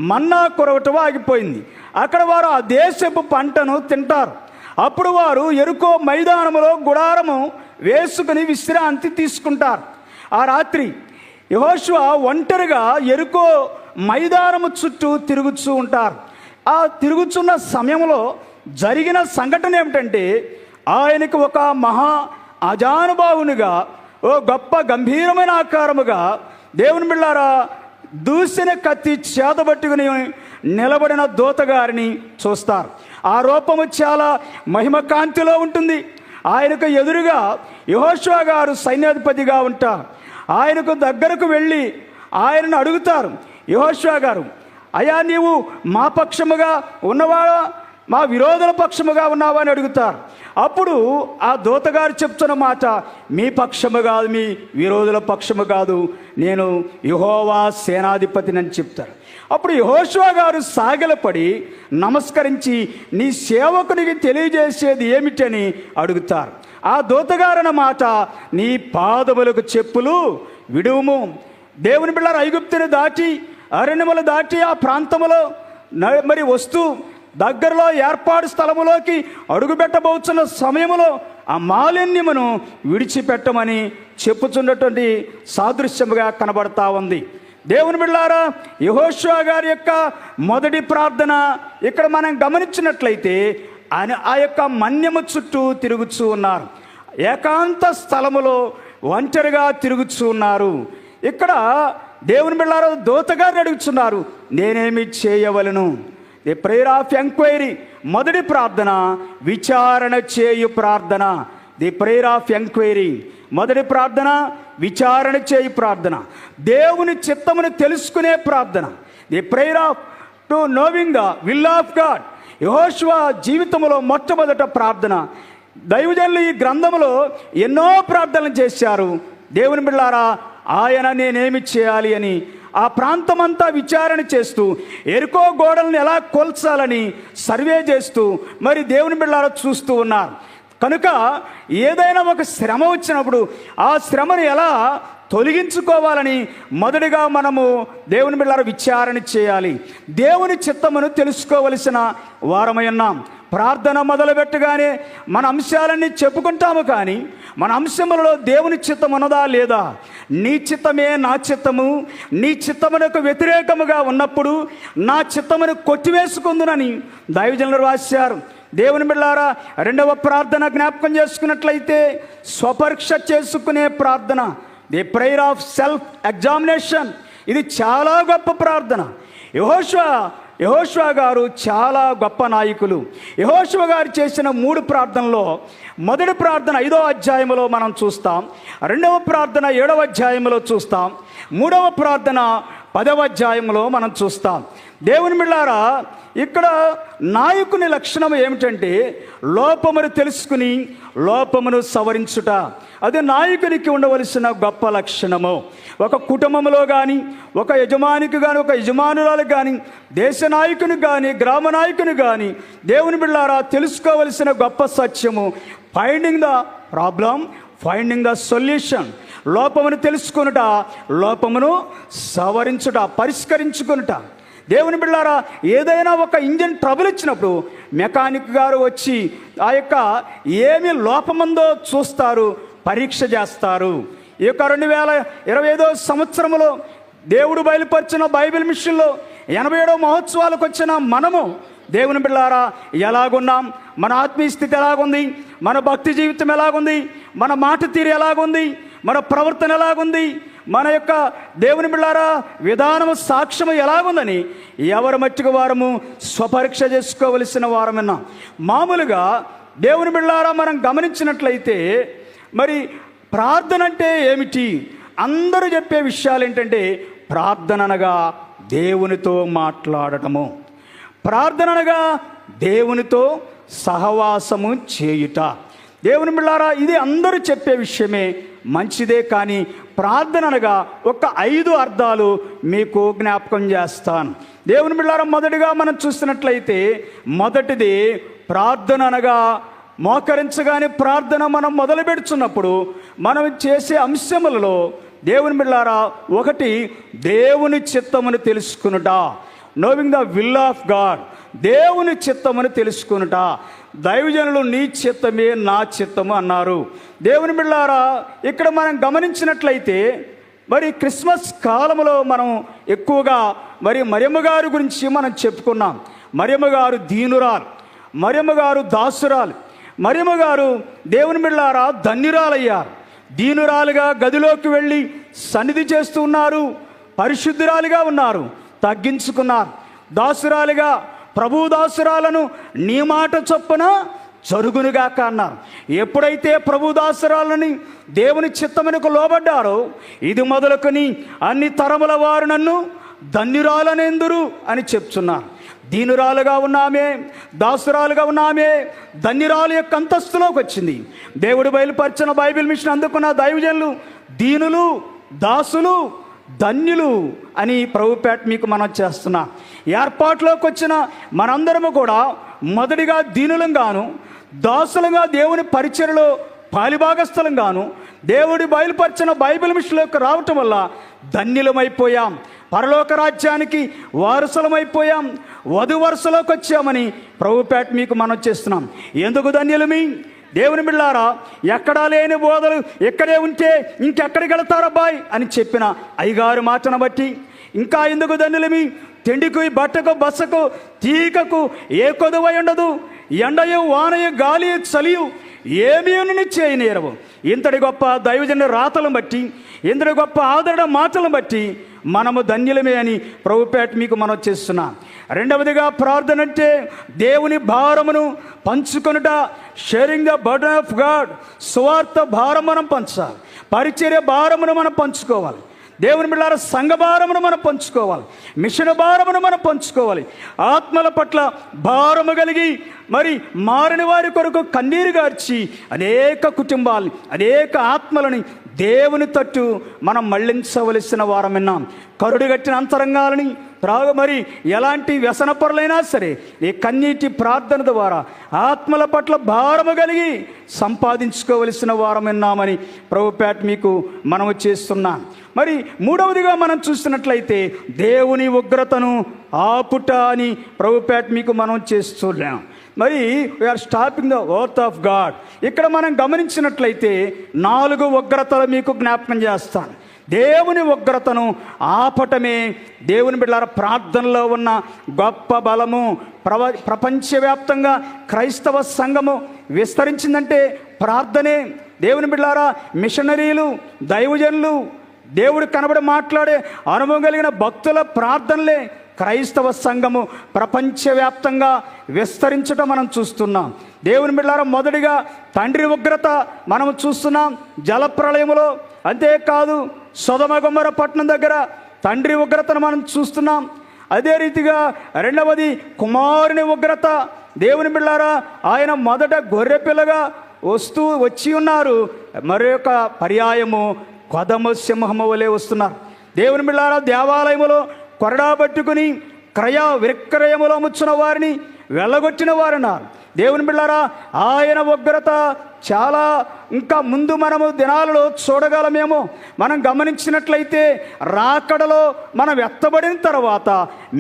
మన్నా కురవటం ఆగిపోయింది. అక్కడ వారు ఆ దేశపు పంటను తింటారు. అప్పుడు వారు యెరికో మైదానములో గుడారము వేసుకుని విశ్రాంతి తీసుకుంటారు. ఆ రాత్రి యెహోషువ ఒంటరిగా యెరికో మైదానము చుట్టూ తిరుగుతూ ఉంటారు. ఆ తిరుగుతున్న సమయంలో జరిగిన సంఘటన ఏమిటంటే, ఆయనకు ఒక మహా అజానుభావునిగా, ఓ గొప్ప గంభీరమైన ఆకారముగా దేవుని బిళ్ళారా దూసిన కత్తి చేతబట్టుకుని నిలబడిన దూతగారిని చూస్తారు. ఆ రూపము చాలా మహిమకాంతిలో ఉంటుంది. ఆయనకు ఎదురుగా యెహోషువ గారు సైన్యాధిపతిగా ఉంటారు. ఆయనకు దగ్గరకు వెళ్ళి ఆయనను అడుగుతారు, యెహోషువ గారు, అయ్యా నీవు మా పక్షముగా ఉన్నవాడా, మా విరోధుల పక్షముగా ఉన్నావా అని అడుగుతారు. అప్పుడు ఆ దూతగారు చెప్తున్న మాట, మీ పక్షము కాదు, మీ విరోధుల పక్షము కాదు, నేను యెహోవా సేనాధిపతిని అని చెప్తారు. అప్పుడు యెహోషువ గారు సాగిలపడి నమస్కరించి, నీ సేవకునికి తెలియజేసేది ఏమిటని అడుగుతారు. ఆ దూతగారన్న మాట, నీ పాదములకు చెప్పులు విడువుము. దేవుని బిళ్ళ ఐగుప్తుని దాటి అరణ్యములు దాటి ఆ ప్రాంతములో మరి వస్తూ దగ్గరలో ఏర్పాటు స్థలములోకి అడుగుపెట్టబోతున్న సమయంలో ఆ మాలిన్యమును విడిచిపెట్టమని చెప్పుచున్నటువంటి సాదృశ్యముగా కనబడతా ఉంది. దేవుని బిళ్ళారా, యెహోషువ గారి యొక్క మొదటి ప్రార్థన ఇక్కడ మనం గమనించినట్లయితే ఆయన ఆ యొక్క మన్యము చుట్టూ తిరుగుతూ ఉన్నారు. ఏకాంత స్థలములో ఒంటరిగా తిరుగుతూ ఉన్నారు. ఇక్కడ దేవుని బిళ్ళారా దూతగారిని అడుగుతున్నారు, నేనేమి చేయవలను? ది ప్రేయర్ ఆఫ్ ఎంక్వైరీ, మొదటి ప్రార్థన విచారణ చేయు ప్రార్థన. ది ప్రేయర్ ఆఫ్ ఎంక్వైరీ, మొదటి ప్రార్థన విచారణ చేయు ప్రార్థన, దేవుని చిత్తమును తెలుసుకునే ప్రార్థన. The prayer of to knowing the will of God. యెహోషువ జీవితంలో మొట్టమొదట ప్రార్థన. దైవజనులు ఈ గ్రంథంలో ఎన్నో ప్రార్థనలు చేశారు. దేవుని బిళ్ళారా, ఆయన నేనేమి చేయాలి అని ఆ ప్రాంతమంతా విచారణ చేస్తూ, యెరికో గోడలను ఎలా కొల్చాలని సర్వే చేస్తూ మరి దేవుని బిళ్ళారా చూస్తూ ఉన్నారు. కనుక ఏదైనా ఒక శ్రమ వచ్చినప్పుడు ఆ శ్రమను ఎలా తొలగించుకోవాలని మొదటిగా మనము దేవుని బిళ్ళారా విచారణ చేయాలి. దేవుని చిత్తమును తెలుసుకోవలసిన వారమై ఉన్నాం. ప్రార్థన మొదలుపెట్టగానే మన అంశాలన్నీ చెప్పుకుంటాము, కానీ మన అంశములలో దేవుని చిత్తం ఉన్నదా లేదా? నీ చిత్తమే నా చిత్తము, నీ చిత్తమునకు వ్యతిరేకముగా ఉన్నప్పుడు నా చిత్తమును కొట్టివేసుకుందునని దైవజనులు రాశారు. దేవుని బిళ్ళారా, రెండవ ప్రార్థన జ్ఞాపకం చేసుకున్నట్లయితే స్వపరీక్ష చేసుకునే ప్రార్థన. The prayer of self examination. ఇది చాలా గొప్ప ప్రార్థన. యెహోషువ గారు చాలా గొప్ప నాయకులు. యెహోషువ గారు చేసిన 3 ప్రార్థనలో మొదటి ప్రార్థన 5వ అధ్యాయంలో మనం చూస్తాం, రెండవ ప్రార్థన 7వ అధ్యాయంలో చూస్తాం, 3వ ప్రార్థన 10వ అధ్యాయంలో మనం చూస్తాం. దేవుని బిళ్ళారా, ఇక్కడ నాయకుని లక్షణం ఏమిటంటే లోపమును తెలుసుకుని లోపమును సవరించుట. అది నాయకునికి ఉండవలసిన గొప్ప లక్షణము. ఒక కుటుంబంలో కానీ, ఒక యజమానికి కానీ, ఒక యజమానురాలకు కానీ, దేశ నాయకుని కానీ, గ్రామ నాయకుని కానీ దేవుని బిళ్ళారా తెలుసుకోవలసిన గొప్ప సత్యము finding the problem, finding the solution. లోపమును తెలుసుకొనుట, లోపమును సవరించుట, పరిష్కరించుకొనుట. దేవుని బిళ్ళారా, ఏదైనా ఒక ఇంజిన్ ట్రబుల్ ఇచ్చినప్పుడు మెకానిక్ గారు వచ్చి ఆ యొక్క ఏమి లోపముందో చూస్తారు, పరీక్ష చేస్తారు. ఈ యొక్క 2025వ సంవత్సరంలో దేవుడు బయలుపరిచిన బైబిల్ మిషన్లో 87వ మహోత్సవాలకు వచ్చిన మనము దేవుని బిళ్ళారా ఎలాగున్నాం, మన ఆత్మీయ స్థితి ఎలాగుంది, మన భక్తి జీవితం ఎలాగుంది, మన మాట తీరు ఎలాగుంది, మన ప్రవర్తన ఎలాగుంది, మన యొక్క దేవుని బిళ్ళారా విధానము సాక్ష్యము ఎలాగుందని ఎవరి మట్టుకు వారము స్వపరీక్ష చేసుకోవలసిన వారమన్నా. మామూలుగా దేవుని బిళ్ళారా మనం గమనించినట్లయితే మరి ప్రార్థన అంటే ఏమిటి? అందరూ చెప్పే విషయాలు ఏంటంటే ప్రార్థన అనగా దేవునితో మాట్లాడటము, ప్రార్థన అనగా దేవునితో సహవాసము చేయుట. దేవుని బిళ్ళారా, ఇది అందరూ చెప్పే విషయమే, మంచిదే. కానీ ప్రార్థన అనగా ఒక 5 అర్థాలు మీకు జ్ఞాపకం చేస్తాను. దేవుని బిళ్ళారా, మొదటిగా మనం చూస్తున్నట్లయితే మొదటిది ప్రార్థన అనగా మోకరించగానే ప్రార్థన మనం మొదలు పెడుతున్నప్పుడు మనం చేసే అంశములలో దేవుని బిడ్డలారా, ఒకటి దేవుని చిత్తమును తెలుసుకునుట, నోవింగ్ ద విల్ ఆఫ్ గాడ్. దేవుని చిత్తమును తెలుసుకునుట. దైవజనులు నీ చిత్తమే నా చిత్తము అన్నారు. దేవుని బిడ్డలారా, ఇక్కడ మనం గమనించినట్లయితే మరి క్రిస్మస్ కాలంలో మనం ఎక్కువగా మరియమ్మ గారి గురించి మనం చెప్పుకున్నాం. మరియమ్మ గారు దీనురాలు, మరియమ్మ గారు దాసురాలు, మరియమ్మ గారు దేవుని బిడ్డలారా ధన్యురాలయ్యారు. దీనురాలుగా గదిలోకి వెళ్ళి సన్నిధి చేస్తూ ఉన్నారు, పరిశుద్ధురాలుగా ఉన్నారు, తగ్గించుకున్నారు. దాసురాలుగా ప్రభు దాసురాలను నీ మాట చొప్పున జరుగునుగాక అన్నారు. ఎప్పుడైతే ప్రభు దాసురాలని దేవుని చిత్తమునకు లోబడ్డారో, ఇది మొదలుకొని అన్ని తరముల వారు నన్ను ధన్యురాలనెందురు అని చెప్తున్నారు. దీనురాలుగా ఉన్నామే, దాసురాలుగా ఉన్నామే, ధన్యురాలు యొక్క అంతస్తులోకి వచ్చింది. దేవుడు బయలుపరిచిన బైబిల్ మిషన్ అందుకున్న దైవజనులు దీనులు, దాసులు, ధన్యులు అని ప్రభుపేట మీకు మనం చేస్తున్నా. ఏర్పాటులోకి వచ్చిన మనందరము కూడా మొదటిగా దీనులంగాను, దాసులంగా దేవుని పరిచర్యలో పాలిభాగస్థలంగాను దేవుడి బయలుపరిచిన బైబిల్ మిషన్లోకి రావటం వల్ల ధన్యులమైపోయాం, పరలోక రాజ్యానికి వారసులమైపోయాం, వధు వరుసలోకి వచ్చామని ప్రభుపేట మీకు మనం చేస్తున్నాం. ఎందుకు ధన్యులమి? దేవుని బిడ్డలారా, ఎక్కడా లేని బోధలు ఇక్కడే ఉంటే ఇంకెక్కడికి వెళతారబ్బాయ్ అని చెప్పిన అయ్యగారు మాటను బట్టి ఇంకా ఎందుకు ధన్యులమి? తిండికి, బట్టకు, బస్సకు, తీకకు ఏ కొదువై ఉండదు, ఎండయు, వానయు, గాలి, చలియు ఏమీ చేయనేరవు. ఇంతటి గొప్ప దైవజన రాతలను బట్టి, ఇంతటి గొప్ప ఆదరణ మాటలను బట్టి మనము ధన్యులమే అని ప్రభుపేట మీకు మనం చేస్తున్నాం. రెండవదిగా ప్రార్థన అంటే దేవుని భారమును పంచుకొనుట, sharing the burden of God. సువార్త భారం మనం పంచాలి, పరిచర్య భారమును మనం పంచుకోవాలి, దేవుని బిడ్డలారా సంఘ భారమును మనం పంచుకోవాలి, మిషన్ భారమును మనం పంచుకోవాలి. ఆత్మల పట్ల భారము కలిగి మరి మారిన వారి కొరకు కన్నీరు గార్చి అనేక కుటుంబాలు, అనేక ఆత్మలని దేవుని తట్టు మనం మళ్లించవలసిన వారం విన్నాం. కరుడుగట్టిన అంతరంగాలని మరి ఎలాంటి వ్యసనపరులైనా సరే ఈ కన్నీటి ప్రార్థన ద్వారా ఆత్మల పట్ల భారము కలిగి సంపాదించుకోవలసిన వారం విన్నామని ప్రభుపేట మీకు మనము చేస్తున్నాం. మరి మూడవదిగా మనం చూస్తున్నట్లయితే దేవుని ఉగ్రతను ఆపుట అని ప్రభుపేట మీకు మనం చేస్తున్నాం. మరి we are stopping the worth of God. ఇక్కడ మనం గమనించినట్లయితే 4 ఉగ్రతలు మీకు జ్ఞాపకం చేస్తాను. దేవుని ఉగ్రతను ఆపటమే దేవుని బిడ్డలారా ప్రార్థనలో ఉన్న గొప్ప బలము. ప్రపంచవ్యాప్తంగా క్రైస్తవ సంఘము విస్తరించిందంటే ప్రార్థనే. దేవుని బిడ్డలారా మిషనరీలు, దైవజనులు, దేవుడు కనబడి మాట్లాడే అనుభవం కలిగిన భక్తుల ప్రార్థనలే క్రైస్తవ సంఘము ప్రపంచవ్యాప్తంగా విస్తరించటం మనం చూస్తున్నాం. దేవుని బిడ్డలారా మొదటిగా తండ్రి ఉగ్రత మనం చూస్తున్నాం జలప్రళయములో. అంతేకాదు సొదొమ గొమొర్ర పట్టణం దగ్గర తండ్రి ఉగ్రతను మనం చూస్తున్నాం. అదే రీతిగా రెండవది కుమారుని ఉగ్రత. దేవుని బిడ్డలారా ఆయన మొదట గొర్రెపిల్లగా వచ్చి ఉన్నారు, మరొక పర్యాయము కొదమ సింహము వలె వస్తున్నారు. దేవుని బిడ్డలారా దేవాలయములో కొరడా పట్టుకుని విక్రయములో అమ్ముచున్న వారిని వెళ్ళగొట్టిన వారన్నారు. దేవుని బిడ్డలారా ఆయన ఉగ్రత చాలా ఇంకా ముందు మనము దినాలలో చూడగలమేమో. మనం గమనించినట్లయితే రాకడలో మనం ఎత్తబడిన తర్వాత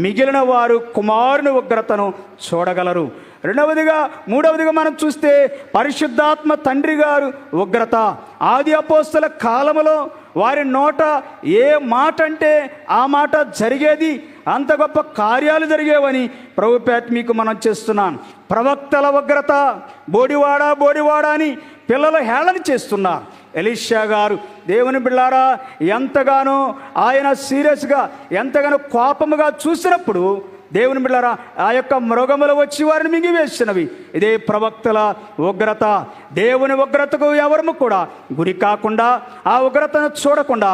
మిగిలిన వారు కుమారుని ఉగ్రతను చూడగలరు. మూడవదిగా మనం చూస్తే పరిశుద్ధాత్మ తండ్రి గారు ఉగ్రత. ఆది అపోస్తల కాలములో వారి నోట ఏ మాట అంటే ఆ మాట జరిగేది, అంత గొప్ప కార్యాలు జరిగేవని ప్రభుపేట మీకు మనం చేస్తున్నాం. ప్రవక్తల ఉగ్రత, బోడివాడా అని పిల్లలు హేళన చేస్తున్నారు. ఎలీషా గారు దేవుని బిడ్డలారా ఎంతగానో ఆయన సీరియస్గా ఎంతగానో కోపముగా చూసినప్పుడు దేవుని బిడ్డలారా ఆ యొక్క మృగములు వచ్చి వారిని మింగివేసినవి. ఇదే ప్రవక్తల ఉగ్రత. దేవుని ఉగ్రతకు ఎవరము కూడా గురి కాకుండా, ఆ ఉగ్రతను చూడకుండా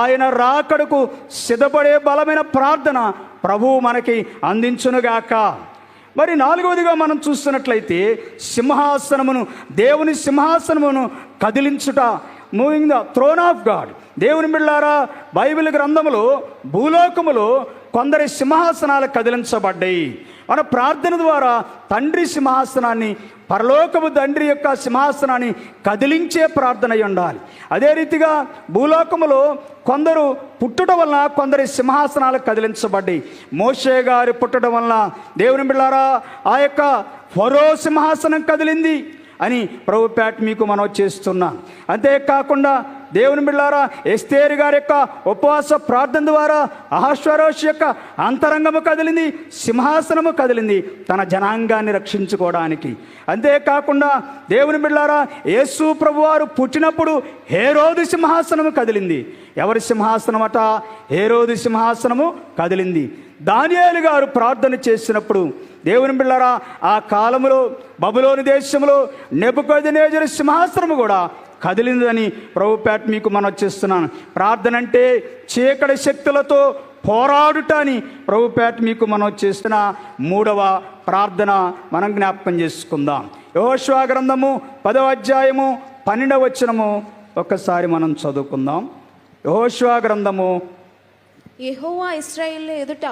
ఆయన రాకడకు సిద్ధపడే బలమైన ప్రార్థన ప్రభువు మనకి అందించునుగాక. మరి నాలుగవదిగా మనం చూస్తున్నట్లయితే సింహాసనమును, దేవుని సింహాసనమును కదిలించుట, moving the throne of God. దేవుని బిడ్డలారా బైబిల్ గ్రంథములో భూలోకములో కొందరి సింహాసనాలు కదిలించబడ్డాయి. మన ప్రార్థన ద్వారా తండ్రి సింహాసనాన్ని, పరలోకపు తండ్రి యొక్క సింహాసనాన్ని కదిలించే ప్రార్థన అయి ఉండాలి. అదే రీతిగా భూలోకములో కొందరు పుట్టడం వలన కొందరి సింహాసనాలు కదిలించబడ్డాయి. మోషే గారు పుట్టడం వలన దేవుని బిడ్డలారా ఆ యొక్క ఫరో సింహాసనం కదిలింది అని ప్రభుపేట మీకు మనవి చేస్తున్నా. అంతేకాకుండా దేవుని బిడ్డలారా ఎస్తేరు గారి యొక్క ఉపవాస ప్రార్థన ద్వారా అహష్వేరోషు యొక్క అంతరంగము కదిలింది, సింహాసనము కదిలింది తన జనాంగాన్ని రక్షించుకోవడానికి. అంతేకాకుండా దేవుని బిడ్డలారా యేసు ప్రభువారు పుట్టినప్పుడు హేరోదు సింహాసనము కదిలింది. ఎవరి సింహాసనం అట? హేరోదు సింహాసనము కదిలింది. దానియేలు గారు ప్రార్థన చేసినప్పుడు దేవుని బిడ్డలారా ఆ కాలంలో బబులోను దేశంలో నెబుకద్నెజరు సింహాసనము కూడా కదిలిందని ప్రభుపేట మీకు మనం చేస్తున్నాను. ప్రార్థన అంటే చీకటి శక్తులతో పోరాడుట అని ప్రభుపేట మీకు మనం చేస్తున్న 3వ ప్రార్థన మనం జ్ఞాపకం చేసుకుందాం. యెహోషువ గ్రంథము 10వ అధ్యాయము 12వ వచనము ఒక్కసారి మనం చదువుకుందాం. యెహోషువ గ్రంథము యెహోవా ఇశ్రాయేలు ఎదుట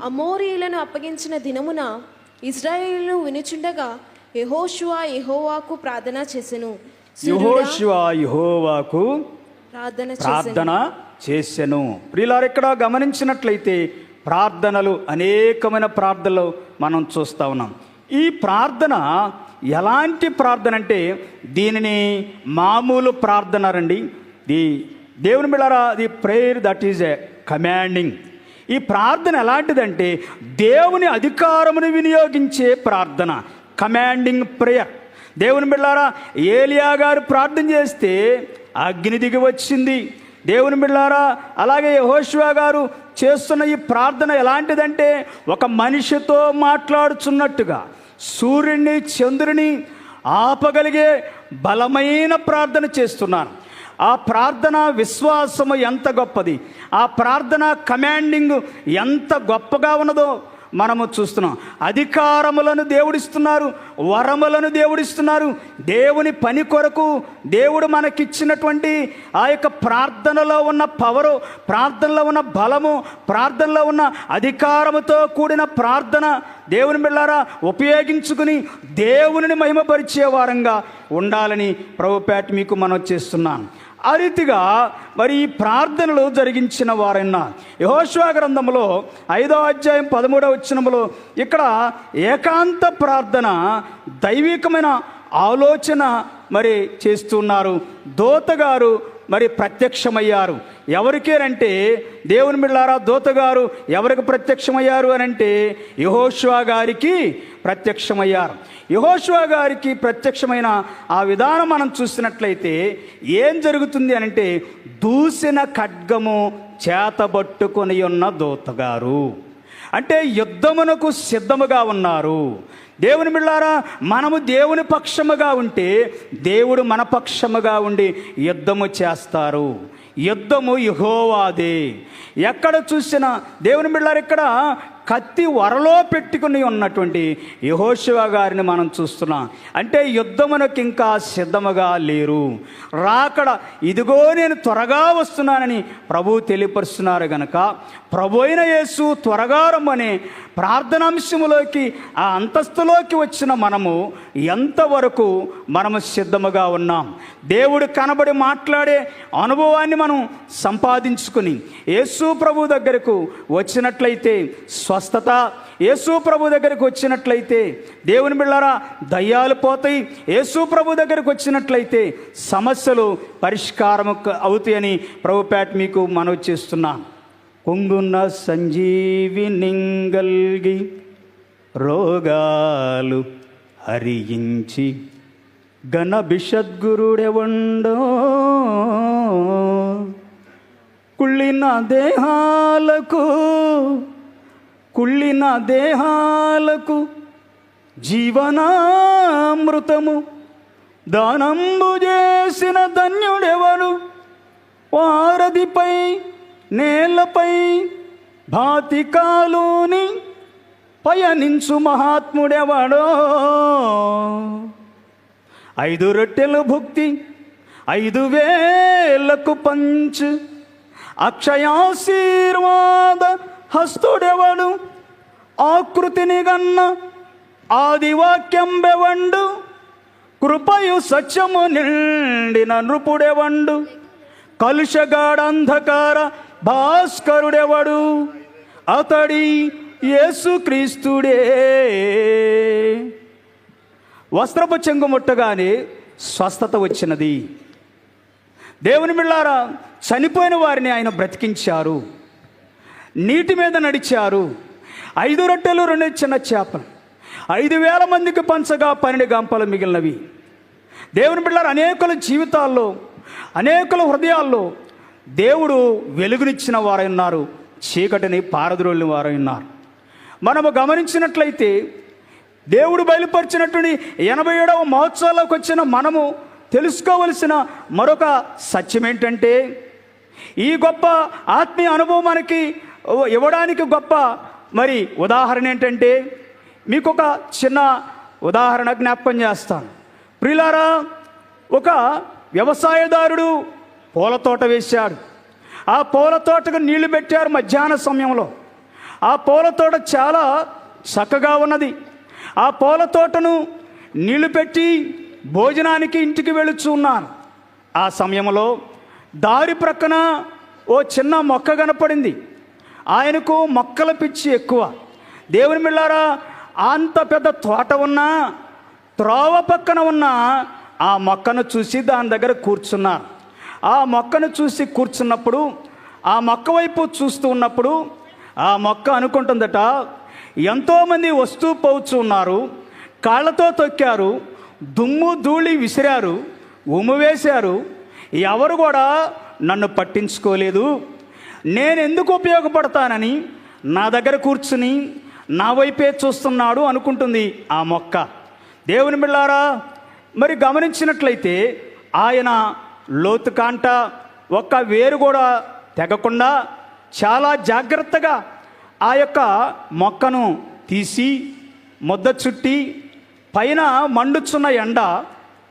అమోరీయులను అప్పగించిన దినమున ఇశ్రాయేలు వినుచుండగా యెహోషువ యెహోవాకు ప్రార్థన చేసెను. యెహోషువ యెహోవాకు ప్రార్థన చేసెను. ప్రియులారా ఇక్కడ గమనించినట్లయితే ప్రార్థనలు అనేకమైన ప్రార్థనలు మనం చూస్తూ ఉన్నాం. ఈ ప్రార్థన ఎలాంటి ప్రార్థన అంటే దీనిని మామూలు ప్రార్థన రండి. దేవుని బిడ్డలారా the prayer that is a commanding. ఈ ప్రార్థన ఎలాంటిదంటే దేవుని అధికారమును వినియోగించే ప్రార్థన, కమాండింగ్ ప్రేయర్. దేవుని బిడ్డలారా ఏలియా గారు ప్రార్థన చేస్తే అగ్ని దిగి వచ్చింది. దేవుని బిడ్డలారా అలాగే యెహోషువ గారు చేస్తున్న ఈ ప్రార్థన ఎలాంటిదంటే ఒక మనిషితో మాట్లాడుచున్నట్టుగా సూర్యుడిని చంద్రుని ఆపగలిగే బలమైన ప్రార్థన చేస్తున్నారు. ఆ ప్రార్థన విశ్వాసము ఎంత గొప్పది, ఆ ప్రార్థన కమాండింగ్ ఎంత గొప్పగా ఉన్నదో మనము చూస్తున్నాం. అధికారములను దేవుడిస్తున్నారు, వరములను దేవుడిస్తున్నారు. దేవుని పని కొరకు దేవుడు మనకిచ్చినటువంటి ఆ యొక్క ప్రార్థనలో ఉన్న పవరు, ప్రార్థనలో ఉన్న బలము, ప్రార్థనలో ఉన్న అధికారముతో కూడిన ప్రార్థన దేవుని బిడ్డలారా ఉపయోగించుకుని దేవునిని మహిమపరిచే వారంగా ఉండాలని ప్రభుపేట మీకు మనం చేస్తున్నాను. ఆ రీతిగా మరి ఈ ప్రార్థనలు జరిగించిన వారైనా యెహోషువ గ్రంథంలో 5వ అధ్యాయం 13వ వచనంలో ఇక్కడ ఏకాంత ప్రార్థన, దైవికమైన ఆలోచన మరి చేస్తున్నారు. దూతగారు మరి ప్రత్యక్షమయ్యారు. ఎవరికేనంటే దేవుని బిడ్డలారా దూతగారు ఎవరికి ప్రత్యక్షమయ్యారు అని అంటే యెహోషువ గారికి ప్రత్యక్షమయ్యారు. యెహోషువ గారికి ప్రత్యక్షమైన ఆ విధానం మనం చూసినట్లయితే ఏం జరుగుతుంది అని అంటే దూసిన ఖడ్గము చేతబట్టుకొని ఉన్న దూతగారు అంటే యుద్ధమునకు సిద్ధముగా ఉన్నారు. దేవుని బిడ్డలారా మనము దేవుని పక్షముగా ఉంటే దేవుడు మన పక్షముగా ఉండి యుద్ధము చేస్తారు. యుద్ధము యెహోవాదే. ఎక్కడ చూసినా దేవుని బిడ్డలారా ఇక్కడ కత్తి వరలో పెట్టుకుని ఉన్నటువంటి యెహోషువ గారిని మనం చూస్తున్నాం. అంటే యుద్ధమునకు ఇంకా సిద్ధముగా లేరు. రాకడ ఇదిగో నేను త్వరగా వస్తున్నానని ప్రభువు తెలియపరుస్తున్నారు గనక ప్రభు అయిన యేసు త్వరగా రమ్మని ప్రార్థనాంశములోకి ఆ అంతస్తులోకి వచ్చిన మనము ఎంతవరకు మనము సిద్ధముగా ఉన్నాం? దేవుడు కనబడి మాట్లాడే అనుభవాన్ని మనం సంపాదించుకుని యేసు ప్రభు దగ్గరకు వచ్చినట్లయితే స్వస్థత, యేసు ప్రభు దగ్గరికి వచ్చినట్లయితే దేవుని బిడ్డలారా దయ్యాలు పోతాయి. యేసు ప్రభు దగ్గరికి వచ్చినట్లయితే సమస్యలు పరిష్కారం అవుతాయని ప్రభుపేట మీకు మనవి చేస్తున్నా. కొంగున్న సంజీవి నింగల్గి రోగాలు హరించి గణ బిషద్గురుడెవండో కుళ్ళిన దేహాలకు జీవనామృతము దానంబు చేసిన ధన్యుడెవరు? వారధిపై నేలపై భాతికాలుని పయనించు మహాత్ముడెవడో? 5 రొట్టెలు భుక్తి 5,000కు పంచు అక్షయాశీర్వాద హస్తుడెవడు? ఆకృతిని గన్న ఆదివాక్యం బెవండు, కృపయు సత్యము నిండిన నృపుడెవండు, కలుషగాఢంధకార భాస్కరుడెవడు, అతడి యేసుక్రీస్తుడే. వస్త్రపు చెంగు ముట్టగానే స్వస్థత వచ్చినది. దేవుని బిళ్ళారా, చనిపోయిన వారిని ఆయన బ్రతికించారు. నీటి మీద నడిచారు. 5 రొట్టెలు 2 చిన్న చేపలు 5,000 మందికి పంచగా 12 గంపలు మిగిలినవి. దేవుని బిళ్ళారా, అనేకుల జీవితాల్లో, అనేకుల హృదయాల్లో దేవుడు వెలుగునిచ్చిన వారై ఉన్నారు, చీకటిని పారద్రోలిన వారై ఉన్నారు. మనము గమనించినట్లయితే దేవుడు బయలుపరిచినటువంటి 87వ మహోత్సవాలకు వచ్చిన మనము తెలుసుకోవలసిన మరొక సత్యం ఏంటంటే, ఈ గొప్ప ఆత్మీయ అనుభవం మనకి ఇవ్వడానికి గొప్ప మరి ఉదాహరణ ఏంటంటే, మీకు ఒక చిన్న ఉదాహరణ జ్ఞాపకం చేస్తాను. ప్రియులారా, ఒక వ్యవసాయదారుడు పూల తోట వేశాడు. ఆ పూల తోటకు నీళ్లు పెట్టారు మధ్యాహ్న సమయంలో. ఆ పూల తోట చాలా చక్కగా ఉన్నది. ఆ పూల తోటను నీళ్లు పెట్టి భోజనానికి ఇంటికి వెళుచు ఉన్నారు. ఆ సమయంలో దారి ప్రక్కన ఓ చిన్న మొక్క కనపడింది. ఆయనకు మొక్కల పిచ్చి ఎక్కువ. దేవుని బిళ్ళారా, అంత పెద్ద తోట ఉన్నా త్రోవ పక్కన ఉన్న ఆ మొక్కను చూసి దాని దగ్గర కూర్చున్నారు. ఆ మొక్కను చూసి కూర్చున్నప్పుడు, ఆ మొక్క వైపు చూస్తూ ఉన్నప్పుడు ఆ మొక్క అనుకుంటుందట, ఎంతోమంది వస్తూ పోవచ్చు ఉన్నారు, కాళ్ళతో తొక్కారు, దుమ్ము ధూళి విసిరారు, ఉమ్ము వేశారు, ఎవరు కూడా నన్ను పట్టించుకోలేదు. నేను ఎందుకు ఉపయోగపడతానని నా దగ్గర కూర్చుని నా వైపే చూస్తున్నాడు అనుకుంటుంది ఆ మొక్క. దేవుని బిళ్ళారా, మరి గమనించినట్లయితే ఆయన లోతు కాంట ఒక్క వేరు కూడా తెగకుండా చాలా జాగ్రత్తగా ఆ యొక్క మొక్కను తీసి ముద్ద చుట్టి, పైన మండుచున్న ఎండ,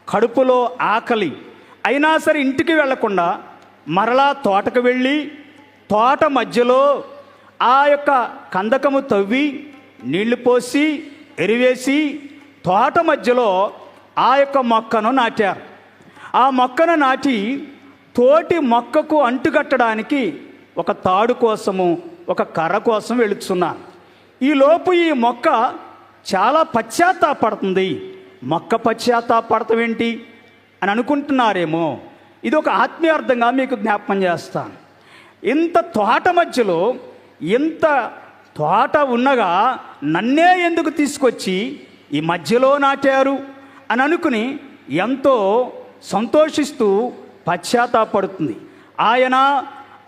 కడుపులో ఆకలి అయినా సరే ఇంటికి వెళ్లకుండా మరలా తోటకు వెళ్ళి తోట మధ్యలో ఆ యొక్క కందకము తవ్వి నీళ్లు పోసి ఎరివేసి తోట మధ్యలో ఆ యొక్క మొక్కను నాటారు. ఆ మొక్కను నాటి తోటి మొక్కకు అంటుకట్టడానికి ఒక తాడు కోసము, ఒక కర్ర కోసం వెళుతున్నారు. ఈలోపు ఈ మొక్క చాలా పశ్చాత్తాపడుతుంది. మొక్క పశ్చాత్తాపడటం ఏంటి అని అనుకుంటున్నారేమో. ఇది ఒక ఆత్మీయార్థంగా మీకు జ్ఞాపకం చేస్తాను. ఇంత తోట మధ్యలో, ఇంత తోట ఉన్నగా నన్నే ఎందుకు తీసుకొచ్చి ఈ మధ్యలో నాటారు అని అనుకుని ఎంతో సంతోషిస్తూ పశ్చాత్తాపడుతుంది. ఆయన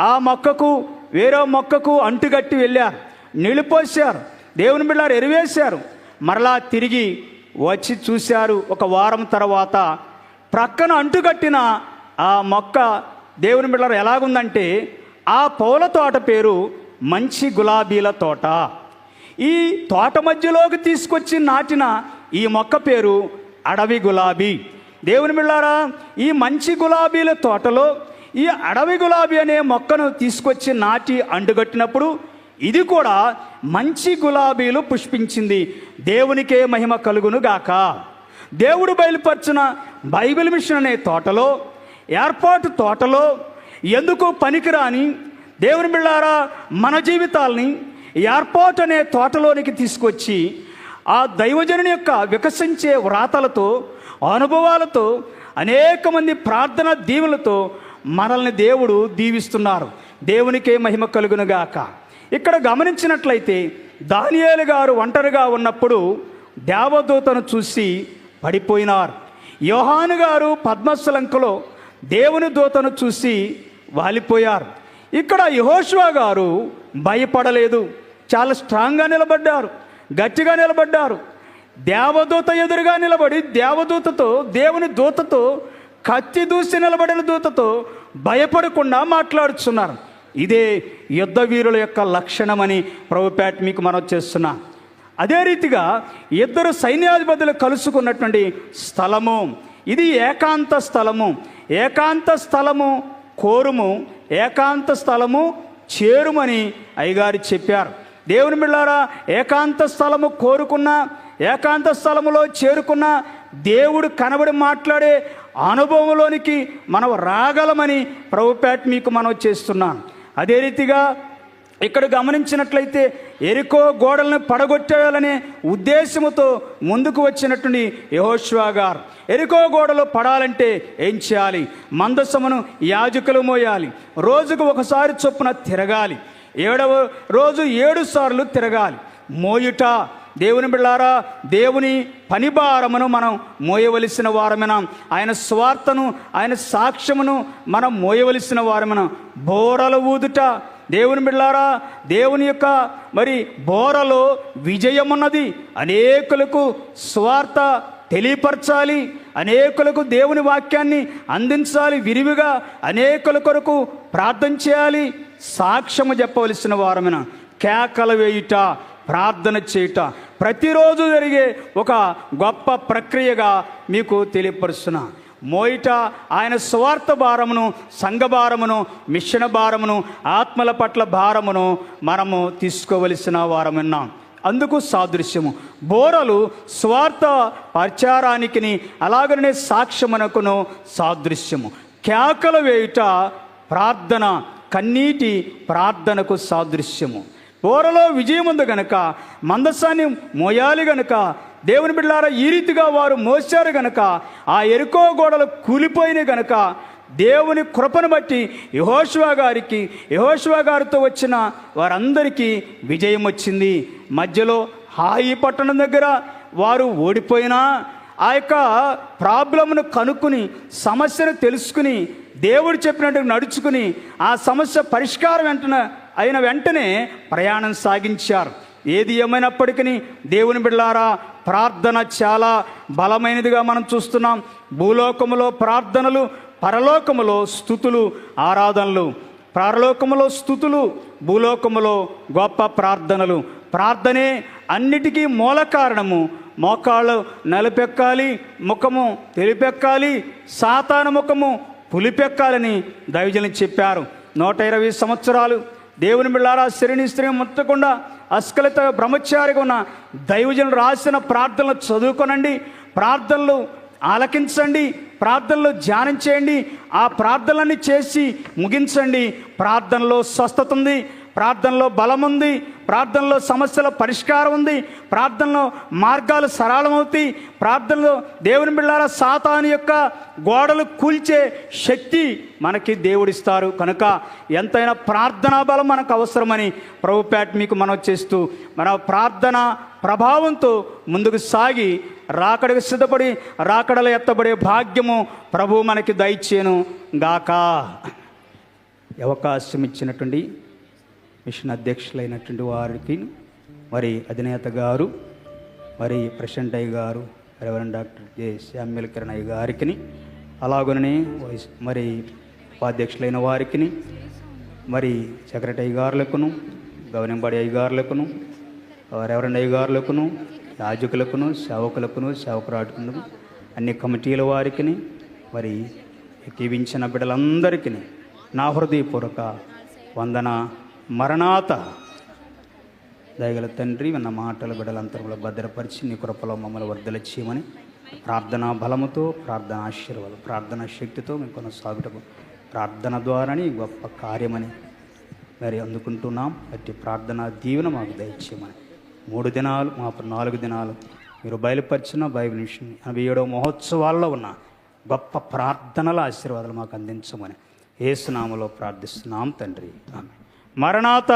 ఆ మొక్కకు, వేరే మొక్కకు అంటుగట్టి వెళ్ళారు, నీళ్ళు పోసారు, దేవుని బిళ్ళారు ఎరివేశారు. మరలా తిరిగి వచ్చి చూశారు. ఒక వారం తర్వాత ప్రక్కన అంటుగట్టిన ఆ మొక్క దేవుని బిళ్ళారు ఎలాగుందంటే, ఆ పూల తోట పేరు మంచి గులాబీల తోట. ఈ తోట మధ్యలోకి తీసుకొచ్చి నాటిన ఈ మొక్క పేరు అడవి గులాబీ. దేవుని బిళ్ళారా, ఈ మంచి గులాబీల తోటలో ఈ అడవి గులాబీ అనే మొక్కను తీసుకొచ్చి నాటి అంటుగట్టినప్పుడు ఇది కూడా మంచి గులాబీలు పుష్పించింది. దేవునికే మహిమ కలుగును గాక. దేవుడు బయలుపరిచిన బైబిల్ మిషన్ అనే తోటలో, ఏర్పాటు తోటలో ఎందుకు పనికిరాని దేవుని బిళ్ళారా మన జీవితాల్ని ఏర్పాటు అనే తోటలోనికి తీసుకొచ్చి ఆ దైవజనుని యొక్క వికసించే వ్రాతలతో, అనుభవాలతో, అనేక మంది ప్రార్థన దీవులతో మనల్ని దేవుడు దీవిస్తున్నారు. దేవునికే మహిమ కలుగునుగాక. ఇక్కడ గమనించినట్లయితే దానియేలు గారు ఒంటరిగా ఉన్నప్పుడు దేవదూతను చూసి పడిపోయినారు. యోహాను గారు పద్మస్థలంకలో దేవుని దూతను చూసి వాలిపోయారు. ఇక్కడ యెహోషువ గారు భయపడలేదు, చాలా స్ట్రాంగ్గా నిలబడ్డారు, గట్టిగా నిలబడ్డారు. దేవదూత ఎదురుగా నిలబడి దేవదూతతో, దేవుని దూతతో, కత్తి దూసి నిలబడిన దూతతో భయపడకుండా మాట్లాడుతున్నారు. ఇదే యుద్ధ వీరుల యొక్క లక్షణమని ప్రభుపేట మీకు మనం చేస్తున్నా. అదే రీతిగా ఇద్దరు సైన్యాధిపతులు కలుసుకున్నటువంటి స్థలము ఇది ఏకాంత స్థలము. ఏకాంత స్థలము కోరుము, ఏకాంత స్థలము చేరుమని అయ్యగారు చెప్పారు. దేవుని బిడ్డలారా, ఏకాంత స్థలము కోరుకున్నా, ఏకాంత స్థలములో చేరుకున్న దేవుడు కనబడి మాట్లాడే అనుభవంలోనికి మనం రాగలమని ప్రభుపేట మీకు మనం చేస్తున్నాను. అదే రీతిగా ఇక్కడ గమనించినట్లయితే యెరికో గోడలను పడగొట్టాలనే ఉద్దేశముతో ముందుకు వచ్చినటువంటి యెహోషువ గారు, యెరికో గోడలు పడాలంటే ఏం చేయాలి? మందసమును యాజకులు మోయాలి, రోజుకు ఒకసారి చొప్పున తిరగాలి, 7వ రోజు 7 సార్లు తిరగాలి. మోయుట, దేవుని బిడ్డలారా, దేవుని పని భారమును మనం మోయవలసిన వారమైనా, ఆయన స్వార్థను, ఆయన సాక్ష్యమును మనం మోయవలసిన వారమైనా. బోరలు ఊదుట, దేవుని బిడ్డలారా, దేవుని యొక్క మరి బోరలో విజయమున్నది. అనేకులకు స్వార్థ తెలియపరచాలి, అనేకులకు దేవుని వాక్యాన్ని అందించాలి, విరివిగా అనేకుల కొరకు ప్రార్థన చేయాలి, సాక్ష్యము చెప్పవలసిన వారమైన. కేకలు వేయుట, ప్రార్థన చేయుట ప్రతిరోజు జరిగే ఒక గొప్ప ప్రక్రియగా మీకు తెలియపరుస్తున్నా. మోయిట ఆయన స్వార్థ భారమును, సంఘ భారమును, మిషన్ భారమును, ఆత్మల పట్ల భారమును మనము తీసుకోవలసిన వారమున్నాం. అందుకు సాదృశ్యము బోరలు స్వార్థ ప్రచారానికి, అలాగనే సాక్ష్యమునకును సాదృశ్యము. కేకలు వేయుట ప్రార్థన, కన్నీటి ప్రార్థనకు సాదృశ్యము. బోరలో విజయం ఉంది గనక మందసాన్ని మోయాలి గనక, దేవుని బిడ్డలారా, ఈ రీతిగా వారు మోసారు గనక ఆ యెరికో గోడలు కూలిపోయినాయి గనక దేవుని కృపను బట్టి యెహోషువ గారితో వచ్చిన వారందరికీ విజయం వచ్చింది. మధ్యలో హాయి పట్టణం దగ్గర వారు ఓడిపోయినా ఆ యొక్క ప్రాబ్లమ్ను కనుక్కుని, సమస్యను తెలుసుకుని, దేవుడు చెప్పినట్టు నడుచుకుని ఆ సమస్య పరిష్కారం అయిన వెంటనే ప్రయాణం సాగించారు. ఏది ఏమైనప్పటికీ దేవుని బిడ్డలారా, ప్రార్థన చాలా బలమైనదిగా మనం చూస్తున్నాం. భూలోకములో ప్రార్థనలు, పరలోకములో స్తుతులు, ఆరాధనలు. పరలోకములో స్తుతులు, భూలోకములో గొప్ప ప్రార్థనలు. ప్రార్థనే అన్నిటికీ మూల కారణము. మోకాళ్ళు నలిపెక్కాలి, ముఖము తెలిపెక్కాలి, సాతాను ముఖము పులిపెక్కాలని దైవజనులు చెప్పారు. 120 సంవత్సరాలు దేవుని బిడ్డలారా, శరీని స్త్రీ ముట్టకుండా అస్కలిత బ్రహ్మచారిగా ఉన్న దైవజనులు రాసిన ప్రార్థనలు చదువుకొనండి, ప్రార్థనలు ఆలకించండి, ప్రార్థనలో ధ్యానం చేయండి, ఆ ప్రార్థనలన్నీ చేసి ముగించండి. ప్రార్థనలో స్వస్థత ఉంది, ప్రార్థనలో బలం ఉంది, ప్రార్థనలో సమస్యల పరిష్కారం ఉంది, ప్రార్థనలో మార్గాలు సరళమవుతాయి. ప్రార్థనలో దేవుని బిడ్డలారా, సాతాను యొక్క గోడలు కూల్చే శక్తి మనకి దేవుడిస్తారు. కనుక ఎంతైనా ప్రార్థనా బలం మనకు అవసరమని ప్రభుపేట మీకు మనం చేస్తూ, మన ప్రార్థన ప్రభావంతో ముందుకు సాగి రాకడకు సిద్ధపడి రాకడలో ఎత్తబడే భాగ్యము ప్రభు మనకి దయచేను గాక. అవకాశం ఇచ్చినటువంటి మిషన్ అధ్యక్షులైనటువంటి వారికి, మరి అధినేత గారు, మరి ప్రెసిడెంట్ అయ్య గారు, reverend doctor J Samuel Kiran అయ్య గారికి, అలాగనే మరి ఉపాధ్యక్షులైన వారికి, మరి సెక్రటరీ గారులకును, గవర్నింగ్ అయ్య గారులకును, రెవరెండ్ అయ్య గారులకును, యాజకులకును, సేవకులకును, సేవకురాటుకును, అన్ని కమిటీల వారికి, మరి జీవించిన బిడ్డలందరికీ నా హృదయపూర్వక వందన. మరణాత. దయగల తండ్రి, విన్న మాటల బిడ్డలంతరంలో భద్రపరిచి నీ కృపలో మమ్మల్ని వర్ధల చేయమని ప్రార్థనా బలముతో, ప్రార్థనా ఆశీర్వాదం, ప్రార్థనా శక్తితో మేము కొనసాగుటకు ప్రార్థన ద్వారానే గొప్ప కార్యమని మరి అందుకుంటున్నాం. అట్టి ప్రార్థనా దీవెన మాకు దయచేయమని 3 దినాలు, మా 4 దినాలు మీరు బయలుపరిచిన బైబిల్ మిషన్ 87వ మహోత్సవాల్లో ఉన్న గొప్ప ప్రార్థనల ఆశీర్వాదాలు మాకు అందించమని యేసు నామములో ప్రార్థిస్తున్నాం తండ్రి. ఆమేన్. మరణాత.